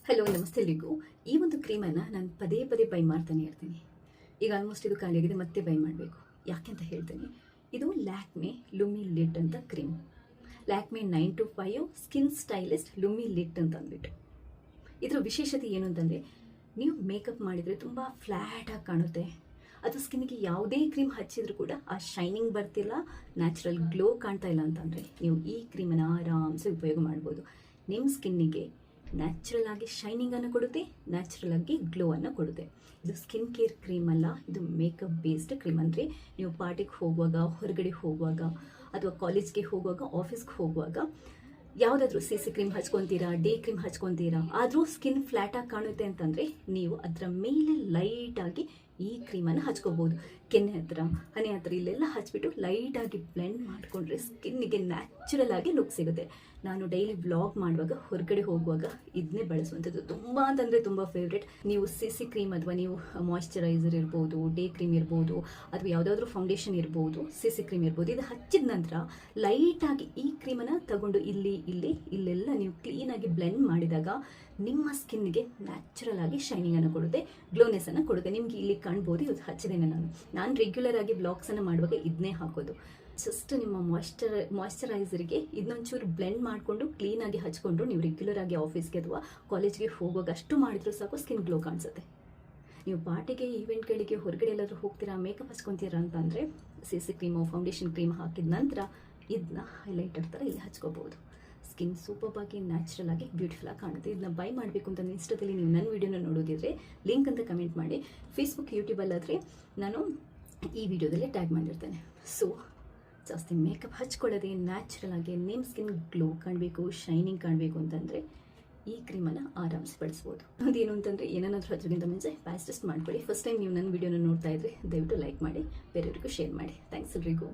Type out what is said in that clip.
Hello ನಮಸ್ತೆ ಎಲ್ರಿಗೂ. ಈ ಒಂದು ಕ್ರೀಮನ್ನು ನಾನು ಪದೇ ಪದೇ ಬೈ ಮಾಡ್ತಾನೆ ಇರ್ತೀನಿ. ಈಗ ಆಲ್ಮೋಸ್ಟ್ ಇದು ಖಾಲಿಯಾಗಿದೆ, ಮತ್ತೆ ಬೈ ಮಾಡಬೇಕು. ಯಾಕೆಂತ ಹೇಳ್ತೀನಿ, ಇದು ಲ್ಯಾಕ್ಮೆ ಲುಮಿ ಲಿಟ್ ಅಂತ cream. Lakme 925 skin stylist Lumi Lit ಅಂತ ಅಂದ್ಬಿಟ್ಟು. ಇದರ ವಿಶೇಷತೆ ಏನು ಅಂತಂದರೆ, ನೀವು ಮೇಕಪ್ ಮಾಡಿದರೆ ತುಂಬ ಫ್ಲ್ಯಾಟಾಗಿ ಕಾಣುತ್ತೆ. ಅದು ಸ್ಕಿನ್ನಿಗೆ ಯಾವುದೇ ಕ್ರೀಮ್ ಹಚ್ಚಿದ್ರು ಕೂಡ ಆ ಶೈನಿಂಗ್ ಬರ್ತಿಲ್ಲ, ನ್ಯಾಚುರಲ್ ಗ್ಲೋ ಕಾಣ್ತಾ ಇಲ್ಲ ಅಂತಂದರೆ ನೀವು ಈ ಕ್ರೀಮನ್ನು ಆರಾಮ್ಸೆ ಉಪಯೋಗ ಮಾಡ್ಬೋದು. ನಿಮ್ಮ ಸ್ಕಿನ್ನಿಗೆ ನ್ಯಾಚುರಲ್ ಆಗಿ ಶೈನಿಂಗನ್ನು ಕೊಡುತ್ತೆ, ನ್ಯಾಚುರಲ್ ಆಗಿ ಗ್ಲೋ ಅನ್ನು ಕೊಡುತ್ತೆ. ಇದು ಸ್ಕಿನ್ ಕೇರ್ ಕ್ರೀಮ್ ಅಲ್ಲ, ಇದು ಮೇಕಪ್ ಬೇಸ್ಡ್ ಕ್ರೀಮ್. ಅಂದರೆ ನೀವು ಪಾರ್ಟಿಗೆ ಹೋಗುವಾಗ, ಹೊರಗಡೆ ಹೋಗುವಾಗ, ಅಥವಾ ಕಾಲೇಜ್ಗೆ ಹೋಗುವಾಗ, ಆಫೀಸ್ಗೆ ಹೋಗುವಾಗ ಯಾವುದಾದ್ರೂ ಸಿ ಕ್ರೀಮ್ ಹಚ್ಕೊತೀರಾ, ಡೇ ಕ್ರೀಮ್ ಹಚ್ಕೊತೀರಾ, ಆದರೂ ಸ್ಕಿನ್ ಫ್ಲ್ಯಾಟಾಗಿ ಕಾಣುತ್ತೆ ಅಂತಂದರೆ ನೀವು ಅದರ ಮೇಲೆ ಲೈಟಾಗಿ ಈ ಕ್ರೀಮನ್ನು ಹಚ್ಕೋಬೋದು. ಕೆನ್ನೆ ಹತ್ರ, ಹಣೆ ಹತ್ರ ಇಲ್ಲೆಲ್ಲ ಹಚ್ಬಿಟ್ಟು ಲೈಟಾಗಿ ಬ್ಲೆಂಡ್ ಮಾಡಿಕೊಂಡ್ರೆ ಸ್ಕಿನ್ನಿಗೆ ನ್ಯಾಚುರಲ್ ಆಗಿ ಲುಕ್ ಸಿಗುತ್ತೆ. ನಾನು ಡೈಲಿ ವ್ಲಾಗ್ ಮಾಡುವಾಗ, ಹೊರಗಡೆ ಹೋಗುವಾಗ ಇದನ್ನೇ ಬಳಸುವಂಥದ್ದು. ತುಂಬ ಅಂತಂದರೆ ತುಂಬ ಫೇವ್ರೇಟ್. ನೀವು ಸಿ ಕ್ರೀಮ್ ಅಥವಾ ನೀವು ಮಾಯ್ಶ್ಚರೈಸರ್ ಇರ್ಬೋದು, ಡೇ ಕ್ರೀಮ್ ಇರ್ಬೋದು, ಅಥವಾ ಯಾವುದಾದ್ರೂ ಫೌಂಡೇಶನ್ ಇರ್ಬೋದು, ಸಿ ಕ್ರೀಮ್ ಇರ್ಬೋದು, ಇದು ಹಚ್ಚಿದ ನಂತರ ಲೈಟಾಗಿ ಈ ಕ್ರೀಮನ್ನು ತಗೊಂಡು ಇಲ್ಲೆಲ್ಲ ನೀವು ಕ್ಲೀನಾಗಿ ಬ್ಲೆಂಡ್ ಮಾಡಿದಾಗ ನಿಮ್ಮ ಸ್ಕಿನ್ಗೆ ನ್ಯಾಚುರಲ್ ಆಗಿ ಶೈನಿಂಗನ್ನು ಕೊಡುತ್ತೆ, ಗ್ಲೋನೆಸ್ಸನ್ನು ಕೊಡುತ್ತೆ. ನಿಮಗೆ ಇಲ್ಲಿ ಕಾಣ್ಬೋದು, ಇದು ಹಚ್ಚಿದ್ದೇನೆ ನಾನು ರೆಗ್ಯುಲರ್ ಆಗಿ ವ್ಲಾಗ್ಸನ್ನು ಮಾಡುವಾಗ ಇದನ್ನೇ ಹಾಕೋದು. ಜಸ್ಟ್ ನಿಮ್ಮ ಮಾಯ್ಶ್ಚರೈಸರ್ಗೆ ಇದನ್ನೊಂಚೂರು ಬ್ಲೆಂಡ್ ಮಾಡಿಕೊಂಡು ಕ್ಲೀನಾಗಿ ಹಚ್ಕೊಂಡು ನೀವು ರೆಗ್ಯುಲರ್ ಆಗಿ ಆಫೀಸ್ಗೆ ಅಥವಾ ಕಾಲೇಜ್ಗೆ ಹೋಗುವಾಗ ಅಷ್ಟು ಮಾಡಿದ್ರೂ ಸಾಕು, ಸ್ಕಿನ್ ಗ್ಲೋ ಕಾಣಿಸುತ್ತೆ. ನೀವು ಪಾರ್ಟಿಗೆ, ಈವೆಂಟ್ಗಳಿಗೆ, ಹೊರಗಡೆ ಎಲ್ಲಾದರೂ ಹೋಗ್ತೀರಾ, ಮೇಕಪ್ ಹಚ್ಕೊತೀರಾ ಅಂತಂದರೆ ಸಿ ಕ್ರೀಮು, ಫೌಂಡೇಶನ್ ಕ್ರೀಮ್ ಹಾಕಿದ ನಂತರ ಇದನ್ನ ಹೈಲೈಟರ್ ಥರ ಇಲ್ಲಿ ಹಚ್ಕೋಬೋದು. ಸ್ಕಿನ್ ಸೂಪರ್ ಆಗಿ, ನ್ಯಾಚುರಲ್ ಆಗಿ, ಬ್ಯೂಟಿಫುಲ್ ಆಗಿ ಕಾಣುತ್ತೆ. ಇದನ್ನ ಬೈ ಮಾಡಬೇಕು ಅಂತ ಇನ್ಸ್ಟಾದಲ್ಲಿ ನೀವು ನನ್ನ ವಿಡಿಯೋನ ನೋಡೋದಿದ್ರೆ ಲಿಂಕ್ ಅಂತ ಕಮೆಂಟ್ ಮಾಡಿ. ಫೇಸ್ಬುಕ್, ಯೂಟ್ಯೂಬಲ್ಲಾದರೆ ನಾನು ಈ ವಿಡಿಯೋದಲ್ಲಿ ಟ್ಯಾಗ್ ಮಾಡಿರ್ತೇನೆ. ಸೊ ಜಾಸ್ತಿ ಮೇಕಪ್ ಹಚ್ಕೊಳ್ಳೋದೇ ನ್ಯಾಚುರಲ್ ಆಗಿ ನಿಮ್ಮ ಸ್ಕಿನ್ ಗ್ಲೋ ಕಾಣಬೇಕು, ಶೈನಿಂಗ್ ಕಾಣಬೇಕು ಅಂತಂದರೆ ಈ ಕ್ರೀಮನ್ನು ಆರಾಮ್ಸಿ ಬಳಸ್ಬೋದು. ಅದೇನು ಅಂತಂದರೆ, ಏನಾದರೂ ಹಚ್ಚೋಕ್ಕಿಂತ ಮುಂಚೆ ಪ್ಯಾಚ್ ಟೆಸ್ಟ್ ಮಾಡ್ಕೊಳ್ಳಿ. ಫಸ್ಟ್ ಟೈಮ್ ನೀವು ನನ್ನ ವಿಡಿಯೋನ ನೋಡ್ತಾ ಇದ್ರೆ ದಯವಿಟ್ಟು ಲೈಕ್ ಮಾಡಿ, ಬೇರೆಯವ್ರಿಗೂ ಶೇರ್ ಮಾಡಿ. ಥ್ಯಾಂಕ್ಸ್ ಎಲ್ರಿಗೂ.